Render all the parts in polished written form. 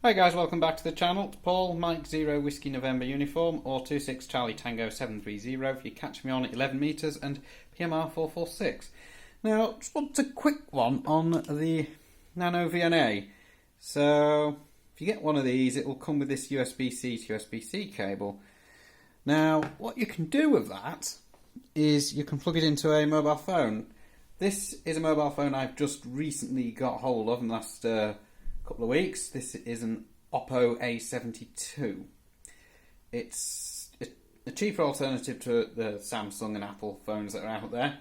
Hi guys, welcome back to the channel. It's Paul, Mike 0 Whiskey November uniform, or 26 Charlie Tango 730 if you catch me on at 11 metres and PMR 446. Now, just want a quick one on the NanoVNA. So, if you get one of these, it will come with this USB-C to USB-C cable. Now, what you can do with that is you can plug it into a mobile phone. This is a mobile phone I've just recently got hold of in the last couple of weeks. This is an Oppo A72. It's a cheaper alternative to the Samsung and Apple phones that are out there,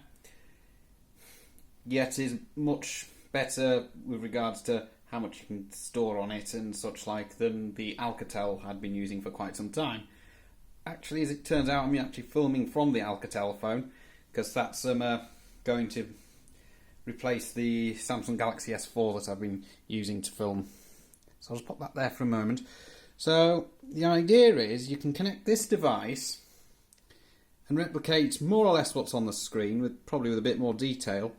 yet is much better with regards to how much you can store on it and such like than the Alcatel I'd been using for quite some time. Actually, as it turns out, I'm actually filming from the Alcatel phone because that's going to replace the Samsung Galaxy S4 that I've been using to film. So I'll just pop that there for a moment. So the idea is you can connect this device and replicate more or less what's on the screen, probably with a bit more detail,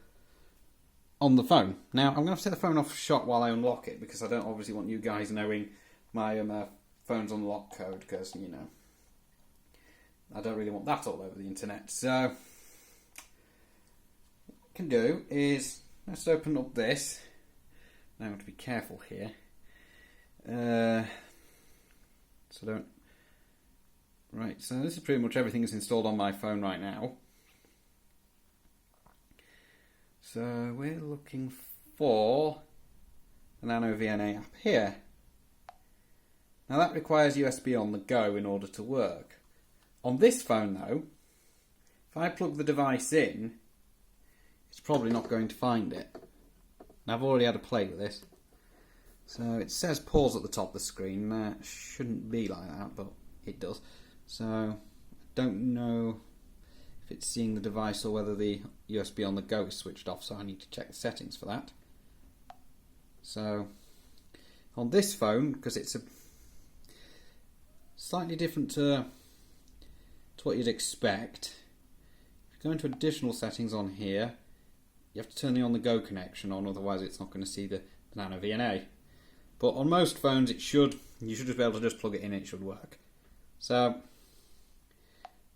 on the phone. Now I'm going to have to take the phone off shot while I unlock it because I don't obviously want you guys knowing my phone's unlock code because, you know, I don't really want that all over the internet. So can do is let's open up this. Now I have to be careful here, so don't. Right, so this is pretty much everything that's installed on my phone right now. So we're looking for the NanoVNA app here. Now that requires USB on the go in order to work. On this phone though, if I plug the device in, it's probably not going to find it. Now, I've already had a play with this. So it says pause at the top of the screen. That shouldn't be like that, but it does. So I don't know if it's seeing the device or whether the USB on the go is switched off, so I need to check the settings for that. So on this phone, because it's a slightly different to what you'd expect, if you go into additional settings on here, you have to turn the on-the-go connection on, otherwise it's not going to see the NanoVNA. But on most phones you should just be able to just plug it in, it should work. So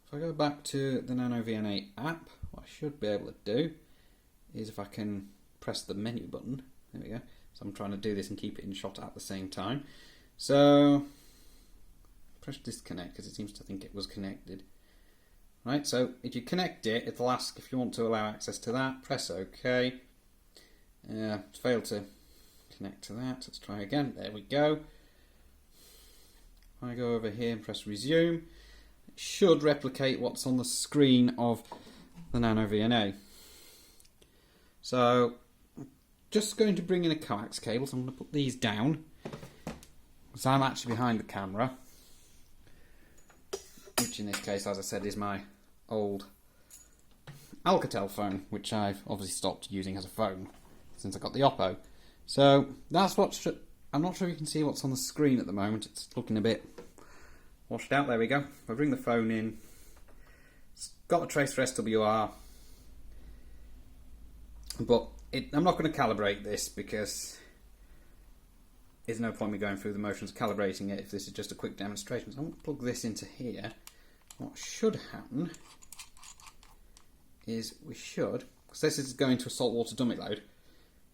if I go back to the NanoVNA app, what I should be able to do is if I can press the menu button, there we go. So I'm trying to do this and keep it in shot at the same time. So press disconnect because it seems to think it was connected. Right, so if you connect it, it'll ask if you want to allow access to that. Press OK. It's failed to connect to that. Let's try again. There we go. If I go over here and press resume, it should replicate what's on the screen of the NanoVNA. So I'm just going to bring in a coax cable. So I'm going to put these down because I'm actually behind the camera, which in this case, as I said, is my old Alcatel phone, which I've obviously stopped using as a phone since I got the Oppo. So that's what I'm not sure you can see what's on the screen at the moment. It's looking a bit washed out. There we go. If I bring the phone in, it's got a trace for SWR, but I'm not going to calibrate this because there's no point in me going through the motions of calibrating it if this is just a quick demonstration. So I'm going to plug this into here. What should happen is we should, because this is going to a saltwater dummy load,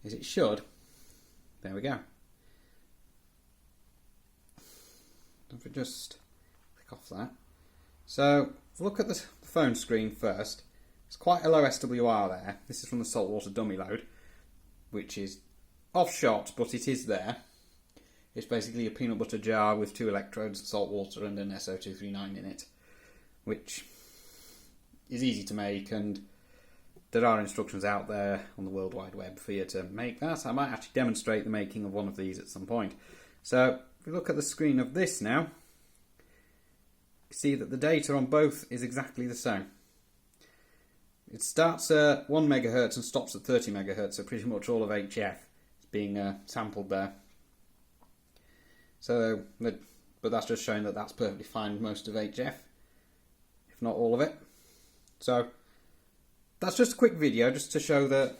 is it should, there we go. If we just click off that. So if we look at the phone screen first, it's quite a low SWR there. This is from the saltwater dummy load, which is off shot, but it is there. It's basically a peanut butter jar with 2 electrodes, salt water and an SO239 in it, which is easy to make, and there are instructions out there on the World Wide Web for you to make that. I might actually demonstrate the making of one of these at some point. So if we look at the screen of this now, you see that the data on both is exactly the same. It starts at 1 megahertz and stops at 30 megahertz, so pretty much all of HF is being sampled there. So, but that's just showing that that's perfectly fine with most of HF, if not all of it. So that's just a quick video just to show that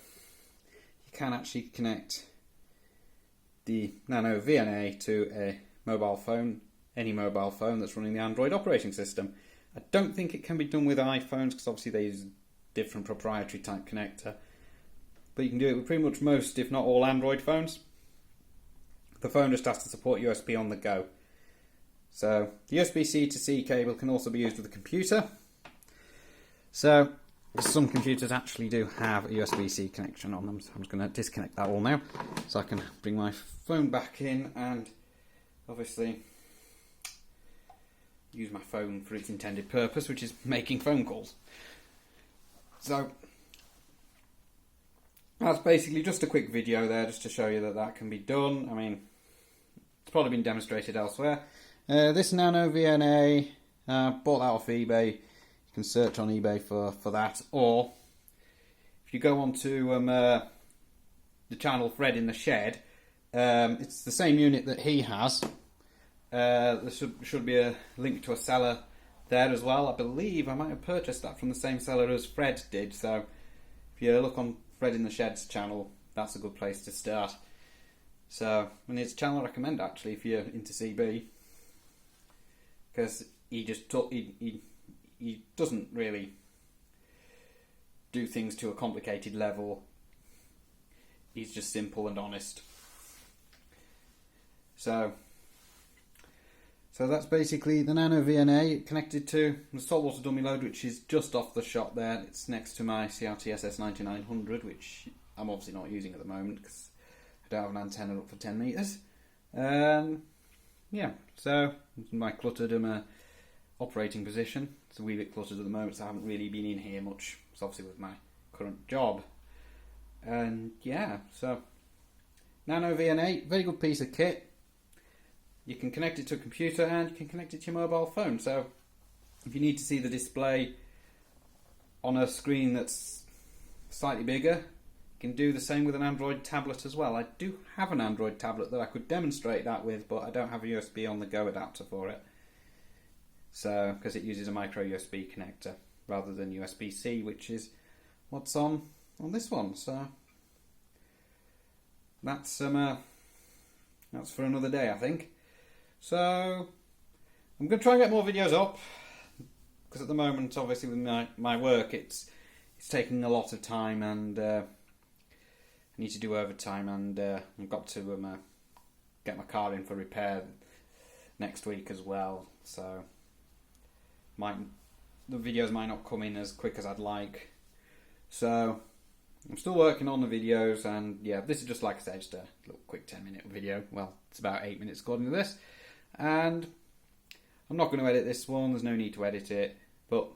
you can actually connect the NanoVNA to a mobile phone, any mobile phone that's running the Android operating system. I don't think it can be done with iPhones because obviously they use a different proprietary type connector. But you can do it with pretty much most, if not all, Android phones. The phone just has to support USB on the go. So the USB-C to C cable can also be used with a computer. So some computers actually do have a USB-C connection on them. So I'm just going to disconnect that all now so I can bring my phone back in and obviously use my phone for its intended purpose, which is making phone calls. So that's basically just a quick video there just to show you that that can be done. I mean, it's probably been demonstrated elsewhere. This NanoVNA, bought that off eBay. You can search on eBay for that, or if you go onto the channel Fred in the Shed, it's the same unit that he has. There should be a link to a seller there as well. I believe I might have purchased that from the same seller as Fred did, so if you look on Fred in the Shed's channel, that's a good place to start. So, and it's a channel I recommend actually if you're into CB, because he doesn't really do things to a complicated level. He's just simple and honest. So that's basically the NanoVNA connected to the saltwater dummy load, which is just off the shot there. It's next to my CRT SS9900, which I'm obviously not using at the moment because I don't have an antenna up for 10 metres. Yeah, so my cluttered operating position. It's a wee bit cluttered at the moment, so I haven't really been in here much. It's obviously with my current job. And yeah, so NanoVNA, very good piece of kit. You can connect it to a computer and you can connect it to your mobile phone. So if you need to see the display on a screen that's slightly bigger, you can do the same with an Android tablet as well. I do have an Android tablet that I could demonstrate that with, but I don't have a USB on the go adapter for it. So, because it uses a micro USB connector rather than USB-C, which is what's on this one. So that's for another day, I think. So I'm going to try and get more videos up because at the moment, obviously with my work, it's taking a lot of time, and I need to do overtime, and I've got to get my car in for repair next week as well. So the videos might not come in as quick as I'd like. So I'm still working on the videos, and yeah, this is just, like I said, just a little quick 10-minute video. Well, it's about 8 minutes according to this. And I'm not going to edit this one, there's no need to edit it, but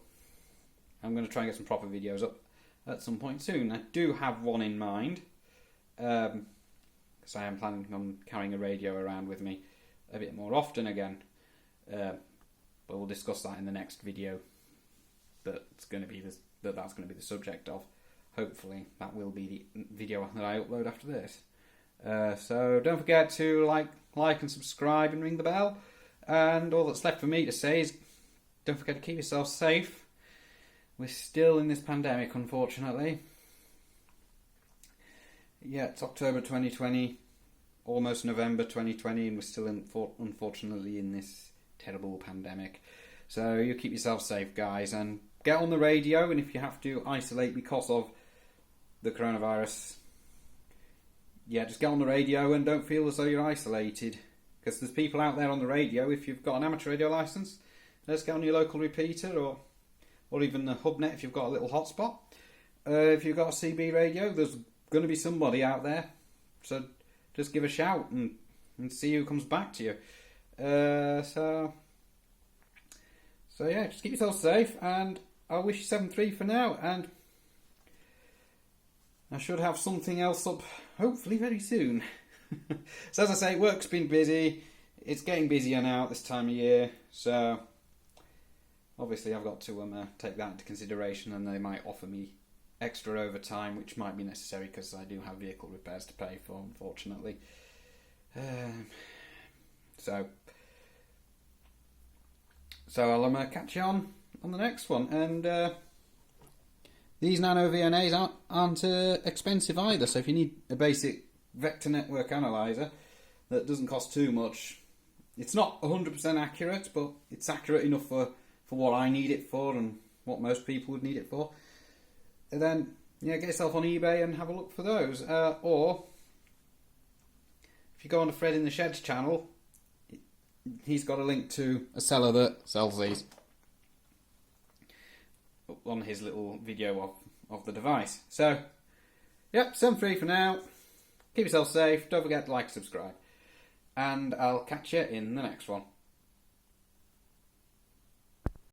I'm going to try and get some proper videos up at some point soon. I do have one in mind, because I am planning on carrying a radio around with me a bit more often again. But we'll discuss that in the next video. That's going to be the subject of. Hopefully, that will be the video that I upload after this. So don't forget to like and subscribe and ring the bell. And all that's left for me to say is don't forget to keep yourself safe. We're still in this pandemic, unfortunately. Yeah, it's October 2020, almost November 2020, and we're still unfortunately in this terrible pandemic. So you keep yourself safe, guys, and get on the radio. And if you have to isolate because of the coronavirus, yeah, just get on the radio and don't feel as though you're isolated, because there's people out there on the radio. If you've got an amateur radio licence, let's get on your local repeater or even the hubnet if you've got a little hotspot. If you've got a CB radio, there's going to be somebody out there, so just give a shout and see who comes back to you. So yeah, just keep yourself safe, and I'll wish you 7-3 for now, and I should have something else up hopefully very soon. So as I say, work's been busy. It's getting busier now at this time of year, so obviously I've got to take that into consideration, and they might offer me extra overtime, which might be necessary because I do have vehicle repairs to pay for, unfortunately. So I'll catch you on the next one, and these NanoVNAs aren't expensive either, so if you need a basic vector network analyzer, that doesn't cost too much. It's not 100% accurate, but it's accurate enough for what I need it for and what most people would need it for. And then, yeah, get yourself on eBay and have a look for those. Or, if you go on the Fred in the Shed's channel, he's got a link to a seller that sells these on his little video of the device. So, yep, 7.3 for now. Keep yourself safe. Don't forget to like and subscribe. And I'll catch you in the next one.